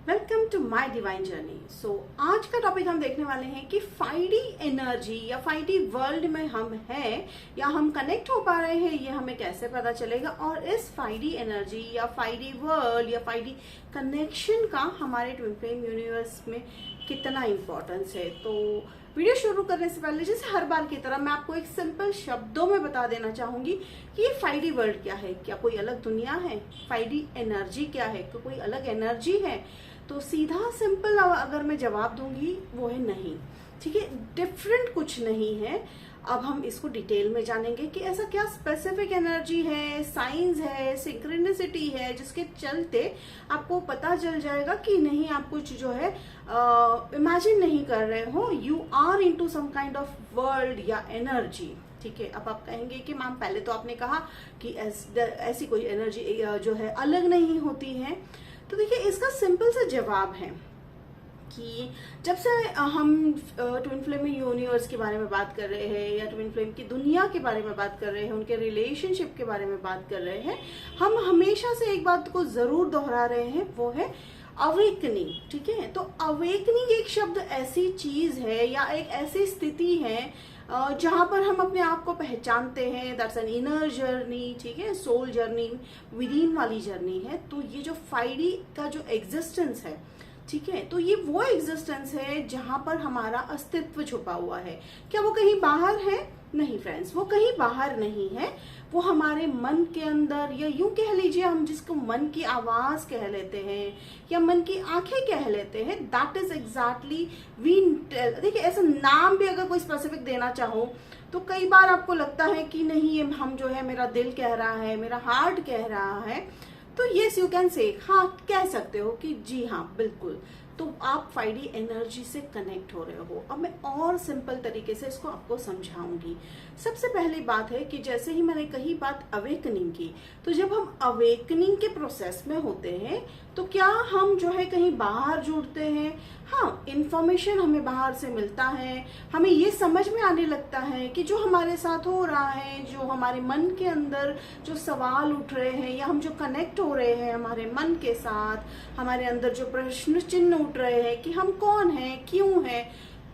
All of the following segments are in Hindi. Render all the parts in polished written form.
Welcome to my divine journey. So आज का टॉपिक हम देखने वाले हैं कि 5D एनर्जी या 5D वर्ल्ड में हम हैं या हम कनेक्ट हो पा रहे हैं, ये हमें कैसे पता चलेगा, और इस 5D एनर्जी या 5D वर्ल्ड या 5D कनेक्शन का हमारे ट्विन फ्लेम यूनिवर्स में कितना इम्पोर्टेंस है। तो वीडियो शुरू करने से पहले जैसे हर बार की तरह मैं आपको एक सिंपल शब्दों में बता देना चाहूंगी कि ये 5D वर्ल्ड क्या है। क्या कोई अलग दुनिया है? 5D एनर्जी क्या है? क्या कोई अलग एनर्जी है? तो सीधा सिंपल अगर मैं जवाब दूंगी वो है नहीं। ठीक है, डिफरेंट कुछ नहीं है। अब हम इसको डिटेल में जानेंगे कि ऐसा क्या स्पेसिफिक एनर्जी है, साइंस है, सिंक्रोनिसिटी है, जिसके चलते आपको पता चल जाएगा कि नहीं आप कुछ जो है इमेजिन नहीं कर रहे हो, you are into some kind of world या एनर्जी। ठीक है, अब आप कहेंगे कि मैम पहले तो आपने कहा कि ऐसी कोई एनर्जी जो है अलग नहीं होती है। तो देखिए इसका सिंपल सा जवाब है कि जब से हम ट्विन फ्लेम यूनिवर्स के बारे में बात कर रहे हैं या ट्विन फ्लेम की दुनिया के बारे में बात कर रहे हैं, उनके रिलेशनशिप के बारे में बात कर रहे हैं, हम हमेशा से एक बात को जरूर दोहरा रहे हैं, वो है अवेकनिंग। ठीक है, तो अवेकनिंग एक शब्द ऐसी चीज है या एक ऐसी स्थिति है जहां पर हम अपने आप को पहचानते हैं। That's an inner journey. ठीक है, सोल जर्नी, विद इन वाली जर्नी है। तो ये जो 5D का जो एग्जिस्टेंस है, ठीक है, तो ये वो एग्जिस्टेंस है जहां पर हमारा अस्तित्व छुपा हुआ है। क्या वो कहीं बाहर है? नहीं फ्रेंड्स, वो कहीं बाहर नहीं है। वो हमारे मन के अंदर, या यूं कह लीजिए हम जिसको मन की आवाज कह लेते हैं या मन की आंखें कह लेते हैं, दैट इज एग्जैक्टली वी। देखिए ऐसा नाम भी अगर कोई स्पेसिफिक देना चाहो तो कई बार आपको लगता है कि नहीं ये हम जो है मेरा दिल कह रहा है, मेरा हार्ट कह रहा है, तो यस यू कैन से, हाँ कह सकते हो कि जी हाँ बिल्कुल, तो आप 5D एनर्जी से कनेक्ट हो रहे हो। अब मैं और सिंपल तरीके से इसको आपको समझाऊंगी। सबसे पहली बात है कि जैसे ही मैंने कही बात अवेकनिंग की, तो जब हम अवेकनिंग के प्रोसेस में होते हैं तो क्या हम जो है कहीं बाहर जुड़ते हैं? हाँ, इंफॉर्मेशन हमें बाहर से मिलता है, हमें ये समझ में आने लगता है कि जो हमारे साथ हो रहा है, जो हमारे मन के अंदर जो सवाल उठ रहे हैं या हम जो कनेक्ट हो रहे हैं हमारे मन के साथ, हमारे अंदर जो प्रश्न चिन्ह उठ रहे हैं कि हम कौन हैं, क्यों हैं,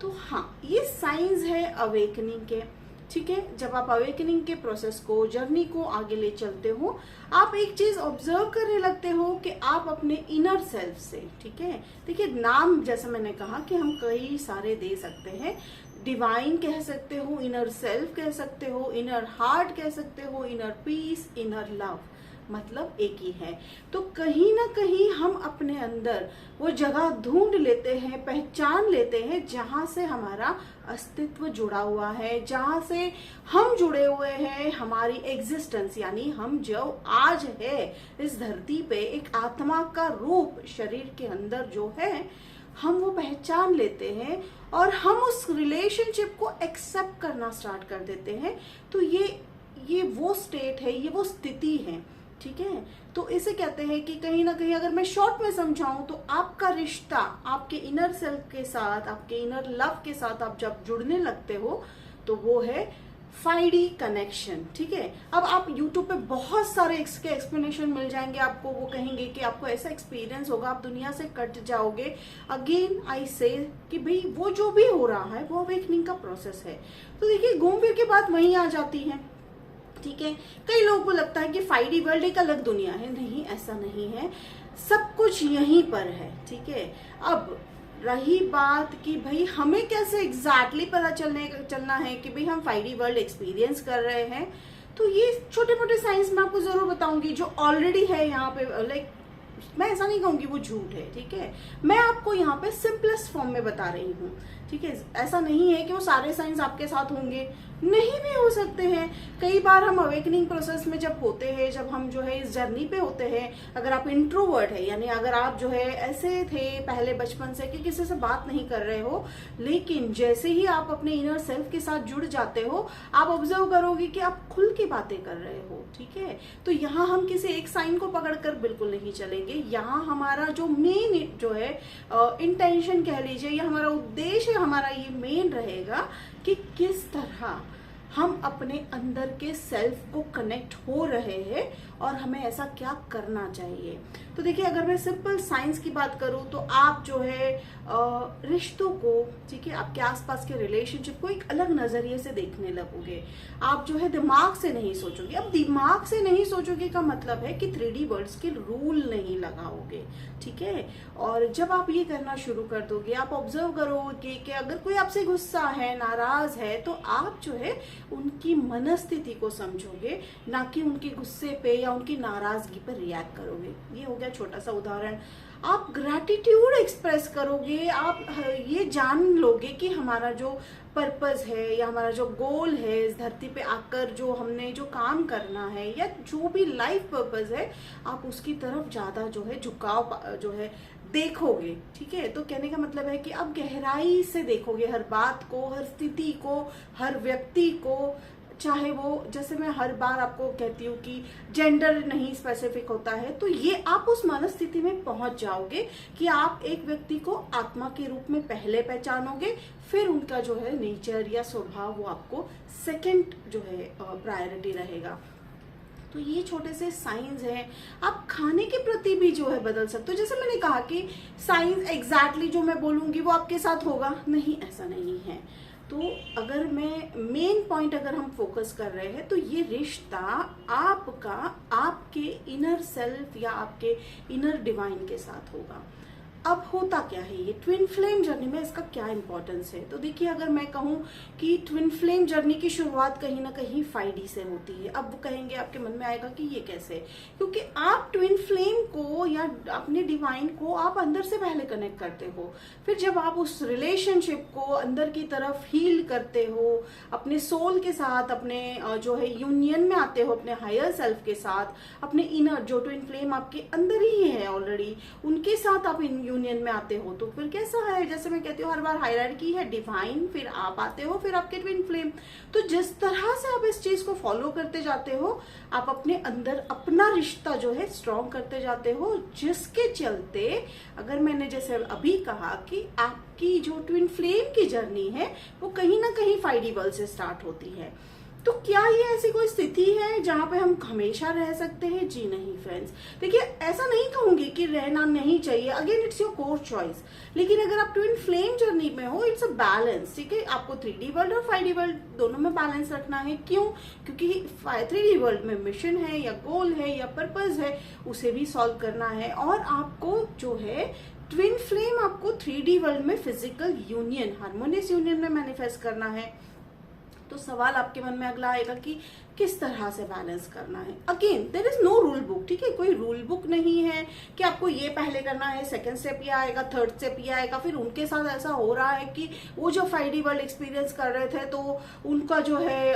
तो हाँ ये साइंस है अवेकनिंग के। ठीक है, जब आप अवेकनिंग के प्रोसेस को, जर्नी को आगे ले चलते हो, आप एक चीज ऑब्जर्व करने लगते हो कि आप अपने इनर सेल्फ से, ठीक है, देखिए नाम जैसे मैंने कहा कि हम कई सारे दे सकते हैं। डिवाइन कह सकते हो, इनर सेल्फ कह सकते हो, इनर हार्ट कह सकते हो, इनर पीस, इनर लव, मतलब एक ही है। तो कहीं ना कहीं हम अपने अंदर वो जगह ढूंढ लेते हैं, पहचान लेते हैं जहां से हमारा अस्तित्व जुड़ा हुआ है, जहां से हम जुड़े हुए हैं, हमारी एग्जिस्टेंस, यानी हम जो आज है इस धरती पे एक आत्मा का रूप शरीर के अंदर जो है, हम वो पहचान लेते हैं और हम उस रिलेशनशिप को एक्सेप्ट करना स्टार्ट कर देते हैं। तो ये वो स्टेट है, ये वो स्थिति है। ठीक है, तो इसे कहते हैं कि कहीं ना कहीं अगर मैं शॉर्ट में समझाऊं तो आपका रिश्ता आपके इनर सेल्फ के साथ, आपके इनर लव के साथ आप जब जुड़ने लगते हो तो वो है 5D कनेक्शन। ठीक है, अब आप YouTube पे बहुत सारे इसके एक्सप्लेनेशन मिल जाएंगे आपको, वो कहेंगे कि आपको ऐसा एक्सपीरियंस होगा, आप दुनिया से कट जाओगे। अगेन आई से कि भाई वो जो भी हो रहा है वो अवेकनिंग का प्रोसेस है। तो देखिए घूम फिर के बात वहीं आ जाती है। ठीक है, कई लोगों को लगता है कि 5D वर्ल्ड एक अलग दुनिया है। नहीं, ऐसा नहीं है, सब कुछ यहीं पर है। ठीक है, अब रही बात कि भाई हमें कैसे एग्जैक्टली पता चलना है कि भाई हम 5D वर्ल्ड एक्सपीरियंस कर रहे हैं, तो ये छोटे मोटे साइंस मैं आपको जरूर बताऊंगी जो ऑलरेडी है यहाँ पे। लाइक मैं ऐसा नहीं कहूंगी वो झूठ है। ठीक है, मैं आपको यहाँ पे सिंपलेस्ट फॉर्म में बता रही हूँ। ठीक है, ऐसा नहीं है कि वो सारे साइंस आपके साथ होंगे, नहीं भी हो सकते हैं। कई बार हम अवेकनिंग प्रोसेस में जब होते हैं, जब हम जो है इस जर्नी पे होते हैं, अगर आप इंट्रोवर्ट है, यानी अगर आप जो है ऐसे थे पहले बचपन से कि किसी से बात नहीं कर रहे हो, लेकिन जैसे ही आप अपने इनर सेल्फ के साथ जुड़ जाते हो, आप ऑब्जर्व करोगे कि आप खुल के बातें कर रहे हो। ठीक है, तो यहाँ हम किसी एक साइन को पकड़कर बिल्कुल नहीं चलेंगे। यहाँ हमारा जो मेन जो है इंटेंशन कह लीजिए, या हमारा उद्देश्य हमारा ये मेन रहेगा कि किस तरह हम अपने अंदर के सेल्फ को कनेक्ट हो रहे हैं और हमें ऐसा क्या करना चाहिए। तो देखिए, अगर मैं सिंपल साइंस की बात करूं तो आप जो है रिश्तों को, ठीक है, आपके आसपास के रिलेशनशिप को एक अलग नजरिए से देखने लगोगे। आप जो है दिमाग से नहीं सोचोगे। अब दिमाग से नहीं सोचोगे का मतलब है कि 3D वर्ड्स के रूल नहीं लगाओगे, ठीक है। और जब आप ये करना शुरू कर दोगे, आप ऑब्जर्व करोगे कि अगर कोई आपसे गुस्सा है, नाराज है, तो आप जो है उनकी मनस्थिति को समझोगे, ना कि उनके गुस्से पे या उनकी नाराजगी पर रिएक्ट करोगे। ये हो गया छोटा सा उदाहरण। आप ग्रैटिट्यूड एक्सप्रेस करोगे, आप ये जान लोगे कि हमारा जो पर्पस है या हमारा जो गोल है इस धरती पे आकर, जो हमने जो काम करना है या जो भी लाइफ पर्पस है, आप उसकी तरफ ज्यादा जो है झुकाव जो है देखोगे, ठीक है। तो कहने का मतलब है कि आप गहराई से देखोगे हर बात को, हर स्थिति को, हर व्यक्ति को, चाहे वो, जैसे मैं हर बार आपको कहती हूँ कि जेंडर नहीं स्पेसिफिक होता है, तो ये आप उस मनस्थिति में पहुंच जाओगे कि आप एक व्यक्ति को आत्मा के रूप में पहले पहचानोगे, फिर उनका जो है नेचर या स्वभाव वो आपको सेकंड जो है प्रायोरिटी रहेगा। तो ये छोटे से साइंस हैं। आप खाने के प्रति भी जो है बदल सकते हो। जैसे मैंने कहा कि साइंस एग्जैक्टली जो मैं बोलूंगी वो आपके साथ होगा, नहीं, ऐसा नहीं है। तो अगर मैं मेन पॉइंट अगर हम फोकस कर रहे हैं तो ये रिश्ता आपका आपके इनर सेल्फ या आपके इनर डिवाइन के साथ होगा। अब होता क्या है ये ट्विन फ्लेम जर्नी में, इसका क्या इंपॉर्टेंस है। तो देखिए, अगर मैं कहूँ कि ट्विन फ्लेम जर्नी की शुरुआत कहीं ना कहीं 5D से होती है। अब वो कहेंगे, आपके मन में आएगा कि ये कैसे, क्योंकि आप ट्विन फ्लेम को या अपने डिवाइन को आप अंदर से पहले कनेक्ट करते हो। फिर जब आप उस रिलेशनशिप को अंदर की तरफ हील करते हो, अपने सोल के साथ, अपने जो है यूनियन में आते हो, अपने हायर सेल्फ के साथ, अपने इनर जो ट्विन फ्लेम आपके अंदर ही है ऑलरेडी, उनके साथ आप यूनियन में आते हो, तो फिर कैसा है, जैसे मैं कहती हूँ हर बार हायरार्की है, डिवाइन, फिर आप आते हो, फिर आपके ट्विन फ्लेम। तो जिस तरह से आप इस चीज को फॉलो करते जाते हो, आप अपने अंदर अपना रिश्ता जो है स्ट्रॉन्ग करते जाते हो, जिसके चलते अगर मैंने जैसे अभी कहा कि आपकी जो ट्विन फ्लेम की जर्नी है वो कहीं ना कहीं 5D वर्ल्ड से स्टार्ट होती है। तो क्या ये ऐसी कोई स्थिति है जहां पे हम हमेशा रह सकते हैं? जी नहीं फ्रेंड्स। देखिए, ऐसा नहीं कहूंगी कि रहना नहीं चाहिए, again it's your core choice. लेकिन अगर आप ट्विन फ्लेम जर्नी में हो, इट्स अ बैलेंस, ठीक है। आपको 3D वर्ल्ड और 5D वर्ल्ड दोनों में बैलेंस रखना है। क्यों? क्योंकि 3D वर्ल्ड में मिशन है या गोल है या पर्पज है, उसे भी सॉल्व करना है। और आपको जो है ट्विन फ्लेम, आपको 3D वर्ल्ड में फिजिकल यूनियन, हार्मोनियस यूनियन में मैनिफेस्ट करना है। तो सवाल आपके मन में अगला आएगा कि किस तरह से बैलेंस करना है। Again there is no rule book, ठीक है। कोई रूल बुक नहीं है कि आपको ये पहले करना है, सेकंड स्टेप ये आएगा, थर्ड स्टेप ये आएगा। फिर उनके साथ ऐसा हो रहा है कि वो जो 5D वर्ल्ड एक्सपीरियंस कर रहे थे तो उनका जो है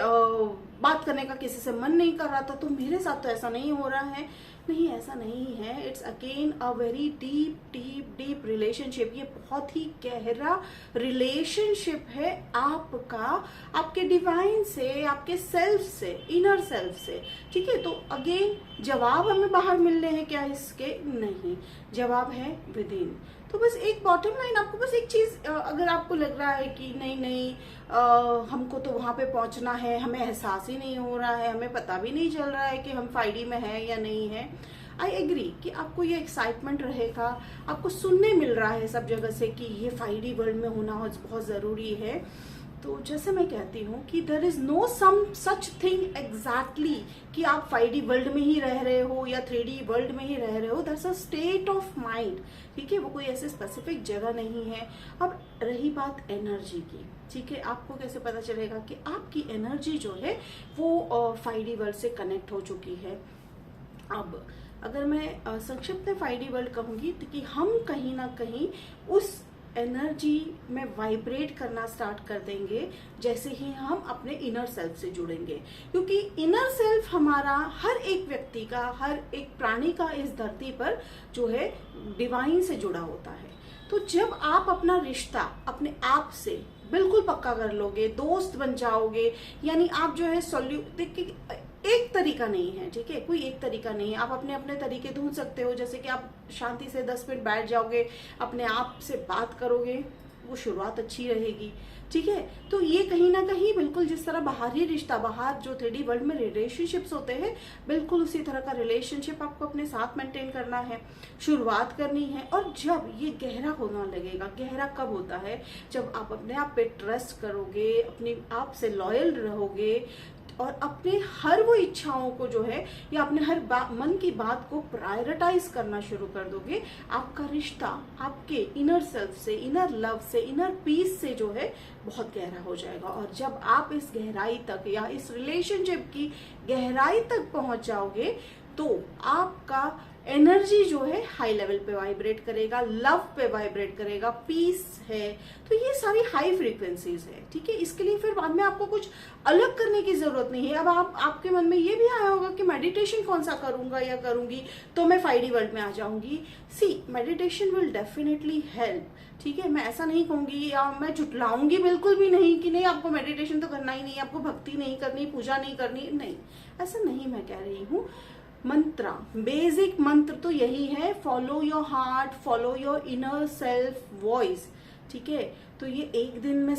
बात करने का किसी से मन नहीं कर रहा था, तो मेरे साथ तो ऐसा नहीं हो रहा है। नहीं, ऐसा नहीं है। It's again a very deep deep deep relationship. ये बहुत ही गहरा रिलेशनशिप है आपका आपके डिवाइन से, आपके सेल्फ से, इनर सेल्फ से, ठीक है। तो अगेन जवाब हमें बाहर मिल रहे हैं क्या इसके? नहीं, जवाब है विद इन। तो बस एक बॉटम लाइन, आपको बस एक चीज, अगर आपको लग रहा है कि नहीं हमको तो वहां पे पहुंचना है, हमें एहसास ही नहीं हो रहा है, हमें पता भी नहीं चल रहा है कि हम 5D में है या नहीं है, आई एग्री कि आपको ये एक्साइटमेंट रहेगा, आपको सुनने मिल रहा है सब जगह से कि ये 5D वर्ल्ड में होना बहुत जरूरी है। तो जैसे मैं कहती हूँ कि there is no some such thing exactly कि आप 5D वर्ल्ड में ही रह रहे हो या 3D वर्ल्ड में ही रह रहे हो। That's a state of mind, ठीक है। वो कोई ऐसे स्पेसिफिक जगह नहीं है। अब रही बात एनर्जी की, ठीक है। आपको कैसे पता चलेगा कि आपकी एनर्जी जो है वो 5D वर्ल्ड से कनेक्ट हो चुकी है? अब अगर मैं संक्षिप्त में 5D वर्ल्ड कहूंगी तो कि हम कहीं ना कहीं उस एनर्जी में वाइब्रेट करना स्टार्ट कर देंगे जैसे ही हम अपने इनर सेल्फ से जुड़ेंगे। क्योंकि इनर सेल्फ हमारा हर एक व्यक्ति का, हर एक प्राणी का इस धरती पर जो है डिवाइन से जुड़ा होता है। तो जब आप अपना रिश्ता अपने आप से बिल्कुल पक्का कर लोगे, दोस्त बन जाओगे, यानी आप जो है देखिए एक तरीका नहीं है, ठीक है। कोई एक तरीका नहीं है, आप अपने अपने तरीके ढूंढ सकते हो। जैसे कि आप शांति से 10 मिनट बैठ जाओगे, अपने आप से बात करोगे, वो शुरुआत अच्छी रहेगी। ठीक है। तो ये कहीं ना कहीं बिल्कुल जिस तरह बाहरी रिश्ता, बाहर जो 3D वर्ल्ड में रिलेशनशिप्स होते हैं, बिल्कुल उसी तरह का रिलेशनशिप आपको अपने साथ मेंटेन करना है, शुरुआत करनी है। और जब ये गहरा होना लगेगा, गहरा कब होता है? जब आप अपने आप पे ट्रस्ट करोगे, अपने आप से लॉयल रहोगे और अपने हर वो इच्छाओं को जो है या अपने हर मन की बात को प्रायोरिटाइज करना शुरू कर दोगे, आपका रिश्ता आपके इनर सेल्फ से, इनर लव से, इनर पीस से जो है बहुत गहरा हो जाएगा। और जब आप इस गहराई तक या इस रिलेशनशिप की गहराई तक पहुंच जाओगे तो आपका एनर्जी जो है हाई लेवल पे वाइब्रेट करेगा, लव पे वाइब्रेट करेगा, पीस है। तो ये सारी हाई फ्रीक्वेंसीज है, ठीक है। इसके लिए फिर बाद में आपको कुछ अलग करने की जरूरत नहीं है। अब आपके मन में ये भी आया होगा कि मेडिटेशन कौन सा करूंगा या करूंगी तो मैं 5D वर्ल्ड में आ जाऊंगी। सी, मेडिटेशन विल डेफिनेटली हेल्प, ठीक है। मैं ऐसा नहीं कहूंगी या मैं झुटलाऊंगी बिल्कुल भी नहीं कि नहीं आपको मेडिटेशन तो करना ही नहीं, आपको भक्ति नहीं करनी, पूजा नहीं करनी, नहीं, ऐसा नहीं मैं कह रही हूँ। मंत्र, बेसिक मंत्र तो यही है, follow your heart, follow your inner self voice, ठीक है। तो ये एक दिन में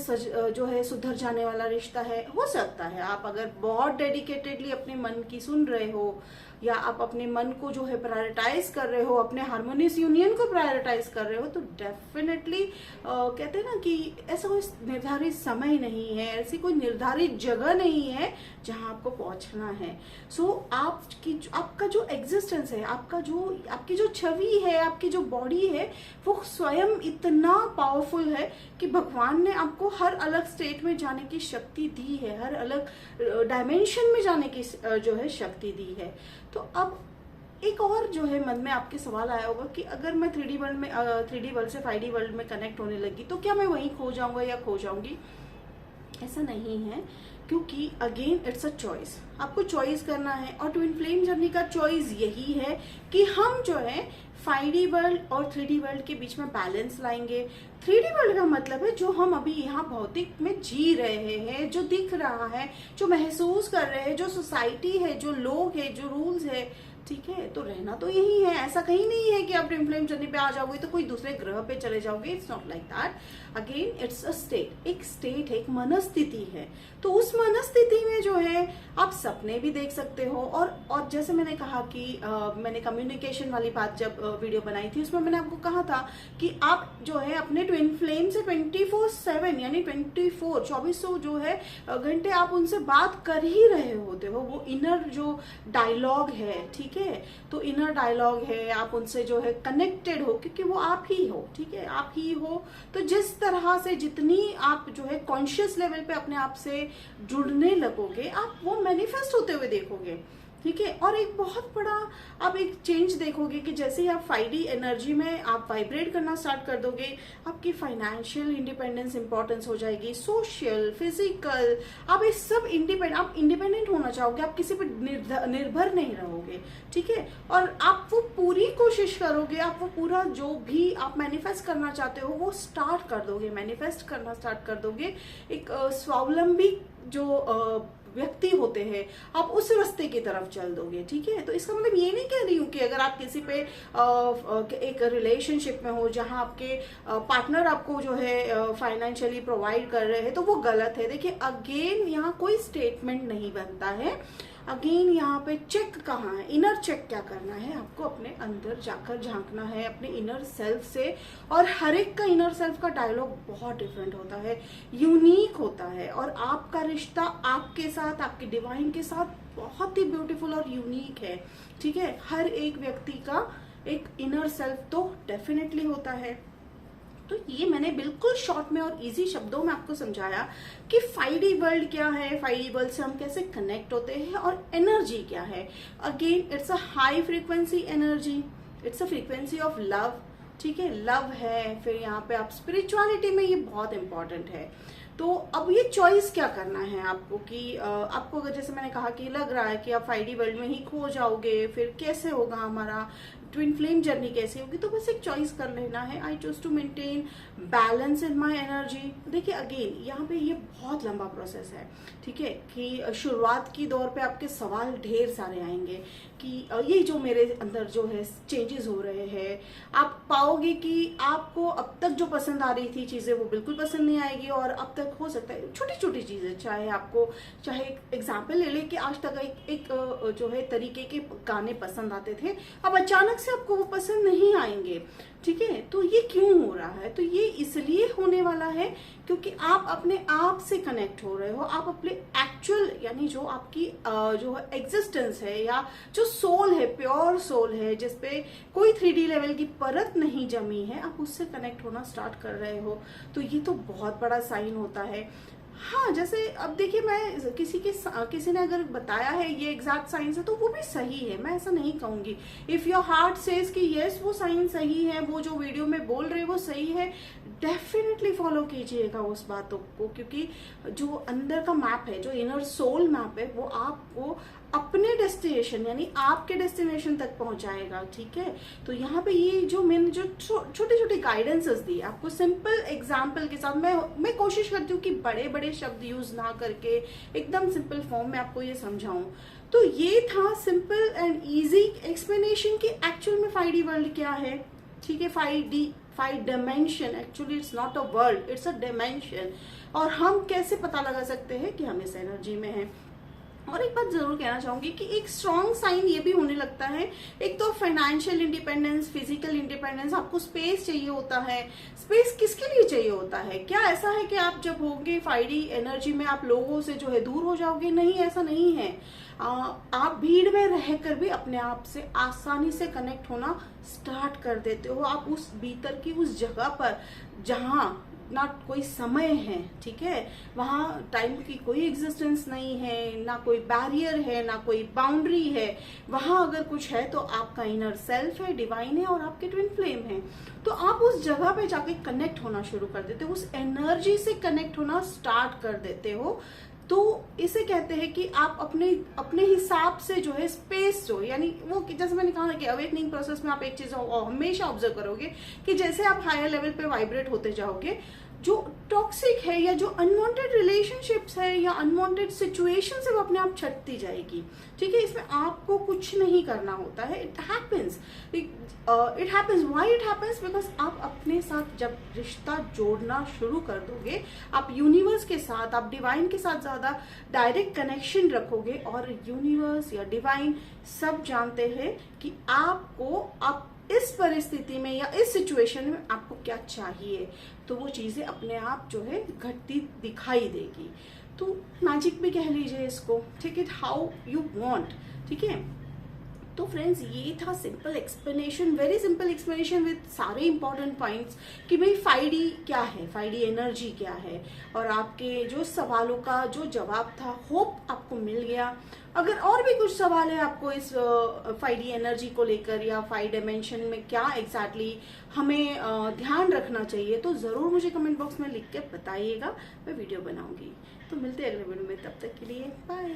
जो है सुधर जाने वाला रिश्ता है, हो सकता है आप अगर बहुत डेडिकेटेडली अपने मन की सुन रहे हो या आप अपने मन को जो है प्रायोरिटाइज कर रहे हो, अपने हार्मोनियस यूनियन को प्रायोरिटाइज कर रहे हो, तो डेफिनेटली कहते हैं ना कि ऐसा कोई निर्धारित समय नहीं है, ऐसी कोई निर्धारित जगह नहीं है जहां आपको पहुंचना है। सो आपका जो एग्जिस्टेंस है, आपकी जो छवि है, आपकी जो बॉडी है, वो स्वयं इतना पावरफुल है कि भगवान ने आपको हर अलग स्टेट में जाने की शक्ति दी है, हर अलग डायमेंशन में जाने की जो है शक्ति दी है। तो अब एक और जो है मन में आपके सवाल आया होगा कि अगर मैं 3D वर्ल्ड से 5D वर्ल्ड में कनेक्ट होने लगी तो क्या मैं वहीं खो जाऊंगा या खो जाऊंगी? ऐसा नहीं है, क्योंकि अगेन इट्स अ चॉइस, आपको चॉइस करना है। और ट्विन फ्लेम जर्नी का चॉइस यही है कि हम जो है 5D वर्ल्ड और 3D वर्ल्ड के बीच में बैलेंस लाएंगे। 3D वर्ल्ड का मतलब है जो हम अभी यहाँ भौतिक में जी रहे हैं, जो दिख रहा है, जो महसूस कर रहे हैं, जो सोसाइटी है, जो लोग है, जो रूल्स है, ठीक है। तो रहना तो यही है, ऐसा कहीं नहीं है कि आप ट्विन फ्लेम जर्नी पे आ जाओगे तो कोई दूसरे ग्रह पे चले जाओगे, it's not like that. Again it's a state, एक स्टेट है, एक मनस्थिति है। तो उस मनस्थिति में जो है आप सपने भी देख सकते हो। और जैसे मैंने कहा कि मैंने कम्युनिकेशन वाली बात जब वीडियो बनाई थी उसमें मैंने आपको कहा था कि आप जो है अपने ट्विन फ्लेम से 24/7 यानी 24 जो है घंटे आप उनसे बात कर ही रहे होते हो। वो इनर जो डायलॉग है, ठीक है, तो इनर डायलॉग है, आप उनसे जो है कनेक्टेड हो क्योंकि वो आप ही हो, ठीक है, आप ही हो। तो जिस तरह से जितनी आप जो है कॉन्शियस लेवल पे अपने आप से जुड़ने लगोगे, आप वो मैनिफेस्ट होते हुए देखोगे, ठीक है। और एक बहुत बड़ा आप एक चेंज देखोगे कि जैसे ही आप 5D एनर्जी में आप वाइब्रेट करना स्टार्ट कर दोगे, आपकी फाइनेंशियल इंडिपेंडेंस इंपॉर्टेंस हो जाएगी, सोशल, फिजिकल, आप इस सब आप इंडिपेंडेंट होना चाहोगे, आप किसी पर निर्भर नहीं रहोगे, ठीक है। और आप वो पूरी कोशिश करोगे, आप वो पूरा जो भी आप मैनिफेस्ट करना चाहते हो वो स्टार्ट कर दोगे, मैनिफेस्ट करना स्टार्ट कर दोगे। एक स्वावलंबी जो व्यक्ति होते हैं, आप उस रास्ते की तरफ चल दोगे, ठीक है। तो इसका मतलब ये नहीं कह रही हूँ कि अगर आप किसी पे एक रिलेशनशिप में हो जहां आपके पार्टनर आपको जो है फाइनेंशियली प्रोवाइड कर रहे हैं तो वो गलत है। देखिए अगेन यहाँ कोई स्टेटमेंट नहीं बनता है। अगेन यहाँ पे चेक कहाँ है, इनर चेक क्या करना है, आपको अपने अंदर जाकर झांकना है अपने इनर सेल्फ से। और हर एक का इनर सेल्फ का डायलॉग बहुत डिफरेंट होता है, यूनिक होता है। और आपका रिश्ता आपके साथ, आपके डिवाइन के साथ बहुत ही ब्यूटीफुल और यूनिक है, ठीक है। हर एक व्यक्ति का एक इनर सेल्फ तो डेफिनेटली होता है। तो ये मैंने बिल्कुल शॉर्ट में और इजी शब्दों में आपको समझाया कि 5D वर्ल्ड क्या है, 5D वर्ल्ड से हम कैसे कनेक्ट होते हैं और एनर्जी क्या है। Again it's a high frequency energy, it's a frequency of love, ठीक है, लव है। फिर यहाँ पे आप स्पिरिचुअलिटी में ये बहुत इंपॉर्टेंट है। तो अब ये चॉइस क्या करना है आपको कि आपको अगर जैसे मैंने कहा कि लग रहा है कि आप 5D वर्ल्ड में ही खो जाओगे, फिर कैसे होगा हमारा, ट्विन फ्लेम जर्नी कैसी होगी, तो बस एक चॉइस कर लेना है। I choose to maintain balance in my energy. देखिए अगेन यहाँ पे ये बहुत लंबा प्रोसेस है, ठीक है, कि शुरुआत की दौर पे आपके सवाल ढेर सारे आएंगे कि ये जो मेरे अंदर जो है चेंजेस हो रहे हैं, आप पाओगे कि आपको अब तक जो पसंद आ रही थी चीजें वो बिल्कुल पसंद नहीं आएगी, और अब तक हो सकता है छोटी छोटी चीजें, चाहे एग्जाम्पल ले ले कि आज तक एक जो है तरीके के गाने पसंद आते थे, अब अचानक से आपको वो पसंद नहीं आएंगे, ठीक है। तो ये क्यों हो रहा है, तो ये इसलिए होने वाला है क्योंकि आप अपने आप से कनेक्ट हो रहे हो, आप अपने एक्चुअल यानी जो आपकी जो एग्जिस्टेंस है या जो सोल है, प्योर सोल है, जिसपे कोई 3D लेवल की परत नहीं जमी है, आप उससे कनेक्ट होना स्टार्ट कर रहे हो। तो ये तो बहुत बड़ा साइन होता है। हाँ, जैसे अब देखिए, मैं किसी ने अगर बताया है ये एग्जैक्ट साइंस है तो वो भी सही है, मैं ऐसा नहीं कहूंगी। इफ योर हार्ट सेज कि यस वो साइंस सही है, वो जो वीडियो में बोल रहे वो सही है, डेफिनेटली फॉलो कीजिएगा उस बातों को, क्योंकि जो अंदर का मैप है, जो इनर सोल मैप है, वो आपको अपने डेस्टिनेशन यानी आपके डेस्टिनेशन तक पहुंचाएगा, ठीक है। तो यहाँ पे ये जो मैंने जो छोटे छोटे गाइडेंसेस दिए आपको सिंपल एग्जाम्पल के साथ, मैं कोशिश करती हूँ कि बड़े बड़े शब्द यूज ना करके एकदम सिंपल फॉर्म में आपको ये समझाऊं। तो ये था सिंपल एंड इजी एक्सप्लेनेशन कि एक्चुअल में 5D वर्ल्ड क्या है, ठीक है। 5 dimension, actually it's not a world, it's a dimension. और हम कैसे पता लगा सकते हैं कि हम इस एनर्जी में हैं। और एक बात जरूर कहना चाहूंगी कि एक स्ट्रॉन्ग साइन ये भी होने लगता है, एक तो फाइनेंशियल इंडिपेंडेंस, फिजिकल इंडिपेंडेंस, आपको स्पेस चाहिए होता है। स्पेस किसके लिए चाहिए होता है? क्या ऐसा है कि आप जब होंगे 5D एनर्जी में आप लोगों से जो है दूर हो जाओगे? नहीं, ऐसा नहीं है। आप भीड़ में रहकर भी अपने आप से आसानी से कनेक्ट होना स्टार्ट कर देते हो। आप उस भीतर की उस जगह पर जहां ना कोई समय है, ठीक है, वहां टाइम की कोई एग्जिस्टेंस नहीं है, ना कोई बैरियर है, ना कोई बाउंड्री है। वहां अगर कुछ है तो आपका इनर सेल्फ है, डिवाइन है और आपके ट्विन फ्लेम है। तो आप उस जगह पे जाके कनेक्ट होना शुरू कर देते हो, उस एनर्जी से कनेक्ट होना स्टार्ट कर देते हो। तो इसे कहते हैं कि आप अपने हिसाब से जो है स्पेस जो यानी वो जैसे मैंने कहा कि अवेकनिंग प्रोसेस में आप एक चीज हमेशा ऑब्जर्व करोगे कि जैसे आप हायर लेवल पे वाइब्रेट होते जाओगे, जो टॉक्सिक है या जो अनवांटेड रिलेशनशिप्स है या अनवांटेड सिचुएशन से वो अपने आप छटती जाएगी, ठीक है। इसमें आपको कुछ नहीं करना होता है, it happens why it happens because आप अपने साथ जब रिश्ता जोड़ना शुरू कर दोगे, आप यूनिवर्स के साथ, आप डिवाइन के साथ ज्यादा डायरेक्ट कनेक्शन रखोगे, और यूनिवर्स या डिवाइन सब जानते हैं कि आपको आप इस परिस्थिति में या इस सिचुएशन में आपको क्या चाहिए, तो वो चीजें अपने आप जो है घटती दिखाई देगी। तो मैजिक भी कह लीजिए इसको, take it how you want, ठीक है। तो फ्रेंड्स, ये था simple explanation, very simple explanation with सारे इंपॉर्टेंट पॉइंट्स कि भाई 5D क्या है, 5D एनर्जी क्या है, और आपके जो सवालों का जो जवाब था, होप आपको मिल गया। अगर और भी कुछ सवाल है आपको इस 5D एनर्जी को लेकर या 5 डायमेंशन में क्या एग्जैक्टली हमें ध्यान रखना चाहिए, तो जरूर मुझे कमेंट बॉक्स में लिख के बताइएगा, मैं वीडियो बनाऊंगी। तो मिलते हैं अगले वीडियो में, तब तक के लिए बाय।